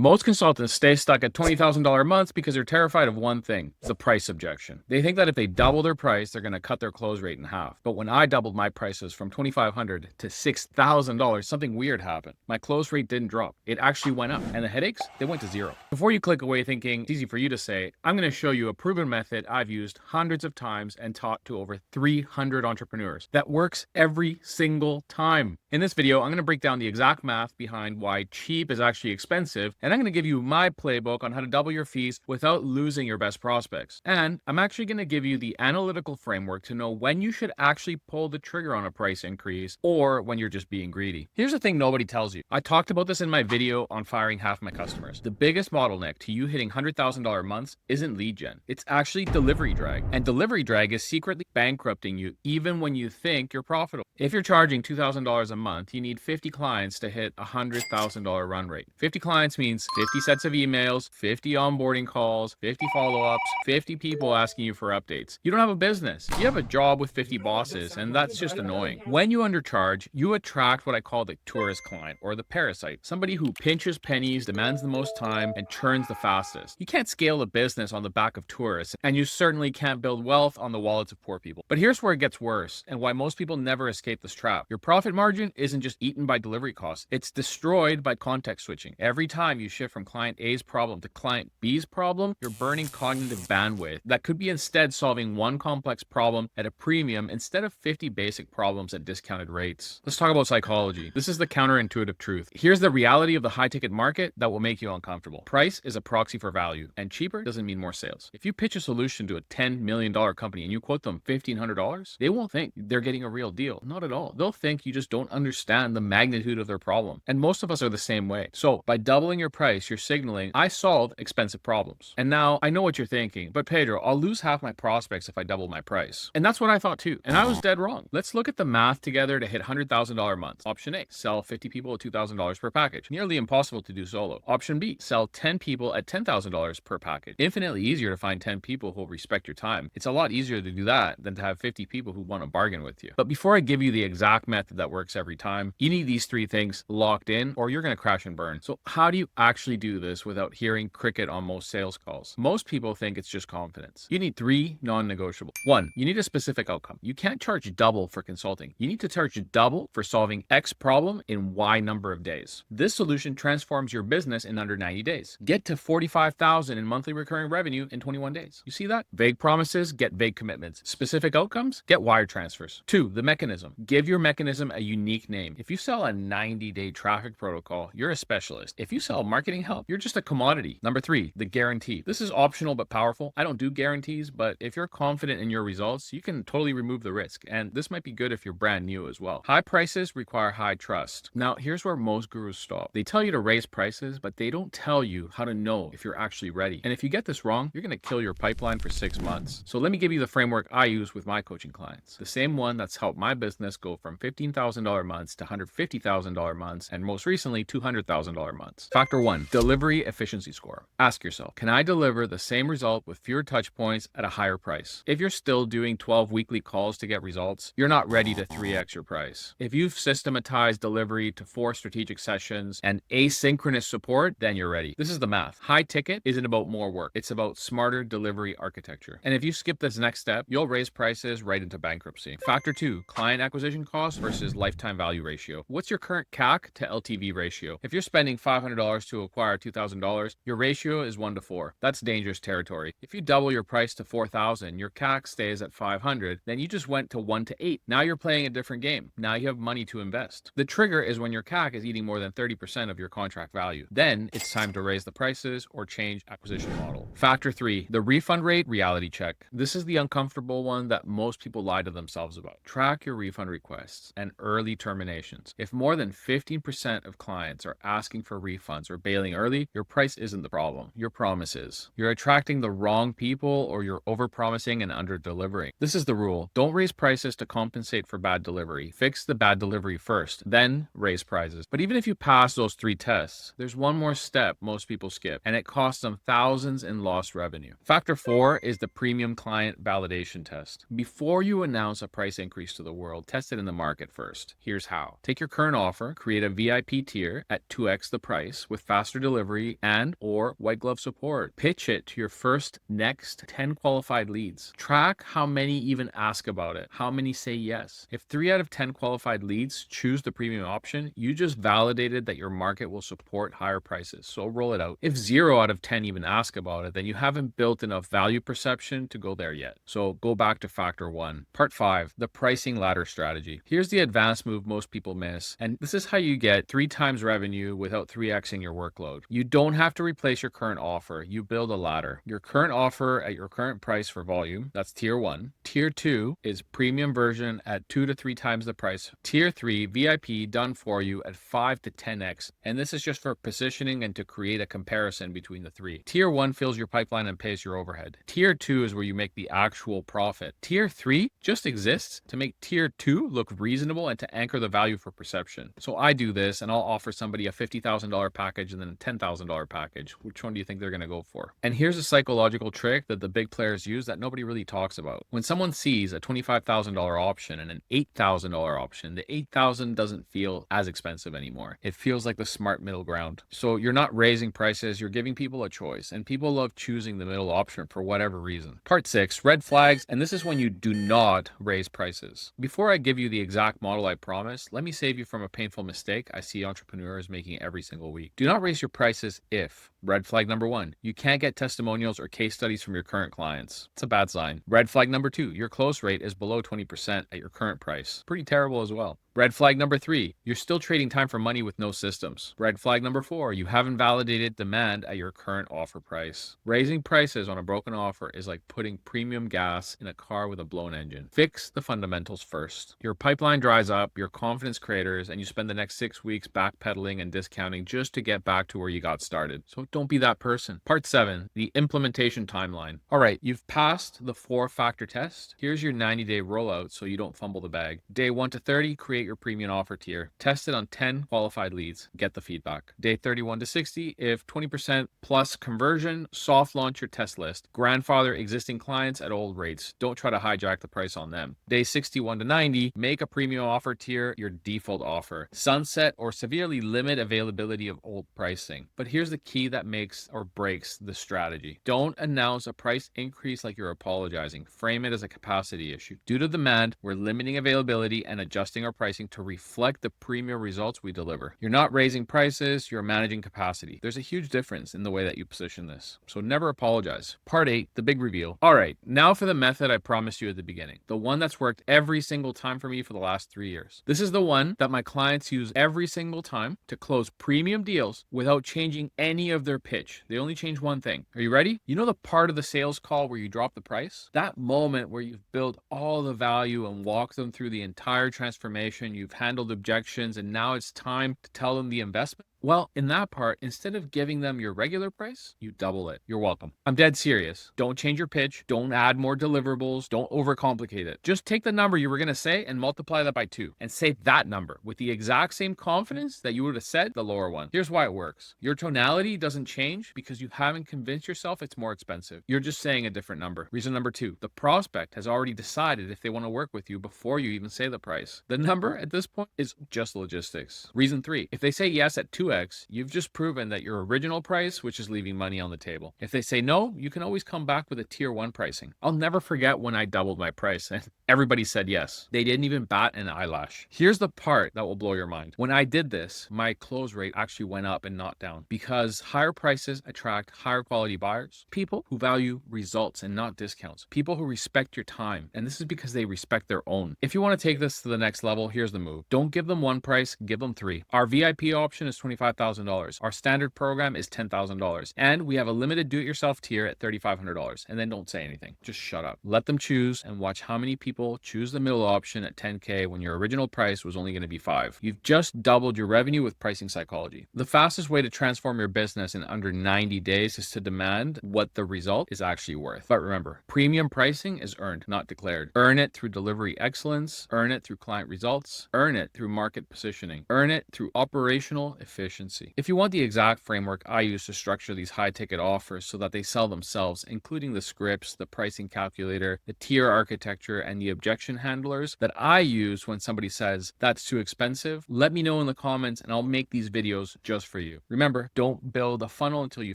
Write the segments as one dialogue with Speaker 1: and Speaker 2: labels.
Speaker 1: Most consultants stay stuck at $20,000 a month because they're terrified of one thing, the price objection. They think that if they double their price, they're going to cut their close rate in half. But when I doubled my prices from $2,500 to $6,000, something weird happened. My close rate didn't drop. It actually went up. And the headaches, they went to zero. Before you click away thinking it's easy for you to say, I'm going to show you a proven method I've used hundreds of times and taught to over 300 entrepreneurs that works every single time. In this video, I'm going to break down the exact math behind why cheap is actually expensive, and I'm going to give you my playbook on how to double your fees without losing your best prospects. And I'm actually going to give you the analytical framework to know when you should actually pull the trigger on a price increase or when you're just being greedy. Here's the thing nobody tells you. I talked about this in my video on firing half my customers. The biggest bottleneck to you hitting $100,000 months isn't lead gen. It's actually delivery drag. And delivery drag is secretly bankrupting you even when you think you're profitable. If you're charging $2,000 a month, you need 50 clients to hit a $100,000 run rate. 50 clients means 50 sets of emails, 50 onboarding calls, 50 follow-ups, 50 people asking you for updates. You don't have a business. You have a job with 50 bosses, and that's just annoying. When you undercharge, you attract what I call the tourist client or the parasite, somebody who pinches pennies, demands the most time, and churns the fastest. You can't scale a business on the back of tourists, and you certainly can't build wealth on the wallets of poor people. But here's where it gets worse, and why most people never escape this trap. Your profit margin isn't just eaten by delivery costs, it's destroyed by context switching. Every time you shift from client A's problem to client B's problem, you're burning cognitive bandwidth that could be instead solving one complex problem at a premium instead of 50 basic problems at discounted rates. Let's talk about psychology. This is the counterintuitive truth. Here's the reality of the high-ticket market that will make you uncomfortable. Price is a proxy for value, and cheaper doesn't mean more sales. If you pitch a solution to a $10 million company and you quote them $1,500, they won't think they're getting a real deal. Not at all. They'll think you just don't understand the magnitude of their problem. And most of us are the same way. So by doubling your price, you're signaling, I solve expensive problems. And now I know what you're thinking, but Pedro, I'll lose half my prospects if I double my price. And that's what I thought too. And I was dead wrong. Let's look at the math together to hit $100,000 a month. Option A, sell 50 people at $2,000 per package. Nearly impossible to do solo. Option B, sell 10 people at $10,000 per package. Infinitely easier to find 10 people who will respect your time. It's a lot easier to do that than to have 50 people who want to bargain with you. But before I give you the exact method that works every time, you need these three things locked in or you're going to crash and burn. So how do you actually do this without hearing cricket on most sales calls? Most people think it's just confidence. You need three non-negotiable. One, you need a specific outcome. You can't charge double for consulting. You need to charge double for solving X problem in Y number of days. This solution transforms your business in under 90 days. Get to 45,000 in monthly recurring revenue in 21 days. You see that? Vague promises, get vague commitments. Specific outcomes, get wire transfers. Two, the mechanism. Give your mechanism a unique name. If you sell a 90-day traffic protocol, you're a specialist. If you sell marketing help, you're just a commodity. Number three, the guarantee. This is optional but powerful. I don't do guarantees, but if you're confident in your results, you can totally remove the risk. And this might be good if you're brand new as well. High prices require high trust. Now, here's where most gurus stop. They tell you to raise prices, but they don't tell you how to know if you're actually ready. And if you get this wrong, you're going to kill your pipeline for 6 months. So let me give you the framework I use with my coaching clients. The same one that's helped my business go from $15,000 months to $150,000 months, and most recently $200,000 months. Factor one, delivery efficiency score. Ask yourself, can I deliver the same result with fewer touch points at a higher price? If you're still doing 12 weekly calls to get results, you're not ready to 3x your price. If you've systematized delivery to 4 strategic sessions and asynchronous support, then you're ready. This is the math. High ticket isn't about more work. It's about smarter delivery architecture. And if you skip this next step, you'll raise prices right into bankruptcy. Factor two, client acquisition cost versus lifetime value ratio. What's your current CAC to LTV ratio? If you're spending $500 to acquire $2,000, your ratio is 1 to 4. That's dangerous territory. If you double your price to $4,000, your CAC stays at $500, then you just went to 1 to 8. Now you're playing a different game. Now you have money to invest. The trigger is when your CAC is eating more than 30% of your contract value. Then it's time to raise the prices or change acquisition model. Factor three, the refund rate reality check. This is the uncomfortable one that most people lie to themselves about. Track your refund requests and early terminations. If more than 15% of clients are asking for refunds or bailing early, your price isn't the problem. Your promise is. You're attracting the wrong people or you're overpromising and under-delivering. This is the rule. Don't raise prices to compensate for bad delivery. Fix the bad delivery first, then raise prices. But even if you pass those 3 tests, there's one more step most people skip, and it costs them thousands in lost revenue. Factor four is the premium client validation test. Before you announce a price increase to the world, test it in the market first. Here's how. Take your current offer, create a VIP tier at 2x the price with faster delivery, and or white glove support. Pitch it to your first next 10 qualified leads. Track how many even ask about it, how many say yes. If 3 out of 10 qualified leads choose the premium option, you just validated that your market will support higher prices. So roll it out. If 0 out of 10 even ask about it, then you haven't built enough value perception to go there yet. So go back to factor 1. Part 5, the pricing ladder strategy. Here's the advanced move most people miss, and this is how you get 3 times revenue without 3xing your workload. You don't have to replace your current offer. You build a ladder. Your current offer at your current price for volume, that's tier 1. Tier 2 is premium version at 2 to 3 times the price. Tier 3, VIP done for you at 5 to 10x. And this is just for positioning and to create a comparison between the 3. Tier 1 fills your pipeline and pays your overhead. Tier 2 is where you make the actual profit. Tier 3 just exists to make tier 2 look reasonable and to anchor the value for perception. So I do this and I'll offer somebody a $50,000 package and then a $10,000 package. Which one do you think they're going to go for? And here's a psychological trick that the big players use that nobody really talks about. When someone sees a $25,000 option and an $8,000 option, the $8,000 doesn't feel as expensive anymore. It feels like the smart middle ground. So you're not raising prices, you're giving people a choice, and people love choosing the middle option for whatever reason. Part 6, red flags, and this is when you do not raise prices. Before I give you the exact model I promised, let me save you from a painful mistake I see entrepreneurs making every single week. Do not raise your prices if, red flag number 1, you can't get testimonials or case studies from your current clients. It's a bad sign. Red flag number 2, your close rate is below 20% at your current price. Pretty terrible as well. Red flag number 3, you're still trading time for money with no systems. Red flag number 4, you haven't validated demand at your current offer price. Raising prices on a broken offer is like putting premium gas in a car with a blown engine. Fix the fundamentals first. Your pipeline dries up, your confidence craters, and you spend the next 6 weeks backpedaling and discounting just to get back to where you got started. So don't be that person. Part 7, the implementation timeline. All right, you've passed the 4-factor test. Here's your 90-day rollout so you don't fumble the bag. Day 1 to 30, create your premium offer tier. Test it on 10 qualified leads. Get the feedback. Day 31 to 60, if 20% plus conversion, soft launch your test list. Grandfather existing clients at old rates. Don't try to hijack the price on them. Day 61 to 90, make a premium offer tier your default offer. Sunset or severely limit availability of old pricing. But here's the key that makes or breaks the strategy. Don't announce a price increase like you're apologizing. Frame it as a capacity issue. Due to demand, we're limiting availability and adjusting our pricing to reflect the premium results we deliver. You're not raising prices, you're managing capacity. There's a huge difference in the way that you position this. So never apologize. Part 8, the big reveal. All right, now for the method I promised you at the beginning. The one that's worked every single time for me for the last 3 years. This is the one that my clients use every single time to close premium deals without changing any of their pitch. They only change one thing. Are you ready? You know the part of the sales call where you drop the price? That moment where you've built all the value and walked them through the entire transformation, you've handled objections, and now it's time to tell them the investment? Well, in that part, instead of giving them your regular price, you double it. You're welcome. I'm dead serious. Don't change your pitch. Don't add more deliverables. Don't overcomplicate it. Just take the number you were going to say and multiply that by 2 and say that number with the exact same confidence that you would have said the lower one. Here's why it works. Your tonality doesn't change because you haven't convinced yourself it's more expensive. You're just saying a different number. Reason number 2, the prospect has already decided if they want to work with you before you even say the price. The number at this point is just logistics. Reason 3, if they say yes at 2x, you've just proven that your original price, which is leaving money on the table. If they say no, you can always come back with a tier 1 pricing. I'll never forget when I doubled my price and everybody said yes. They didn't even bat an eyelash. Here's the part that will blow your mind. When I did this, my close rate actually went up and not down because higher prices attract higher quality buyers, people who value results and not discounts, people who respect your time. And this is because they respect their own. If you want to take this to the next level, here's the move. Don't give them 1 price, give them 3. Our VIP option is $25,000. Our standard program is $10,000. And we have a limited do-it-yourself tier at $3,500. And then don't say anything. Just shut up. Let them choose and watch how many people choose the middle option at $10K when your original price was only going to be $5. You've just doubled your revenue with pricing psychology. The fastest way to transform your business in under 90 days is to demand what the result is actually worth. But remember, premium pricing is earned, not declared. Earn it through delivery excellence, earn it through client results, earn it through market positioning, earn it through operational efficiency. efficiency. If you want the exact framework I use to structure these high ticket offers so that they sell themselves, including the scripts, the pricing calculator, the tier architecture, and the objection handlers that I use when somebody says that's too expensive, let me know in the comments and I'll make these videos just for you. Remember, don't build a funnel until you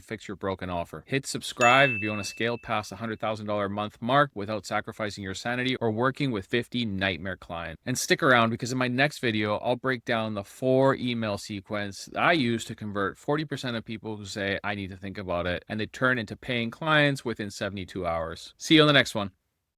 Speaker 1: fix your broken offer. Hit subscribe if you want to scale past the $100,000 a month mark without sacrificing your sanity or working with 50 nightmare clients. And stick around because in my next video, I'll break down the 4 email sequence I use to convert 40% of people who say I need to think about it, and they turn into paying clients within 72 hours. See you on the next one.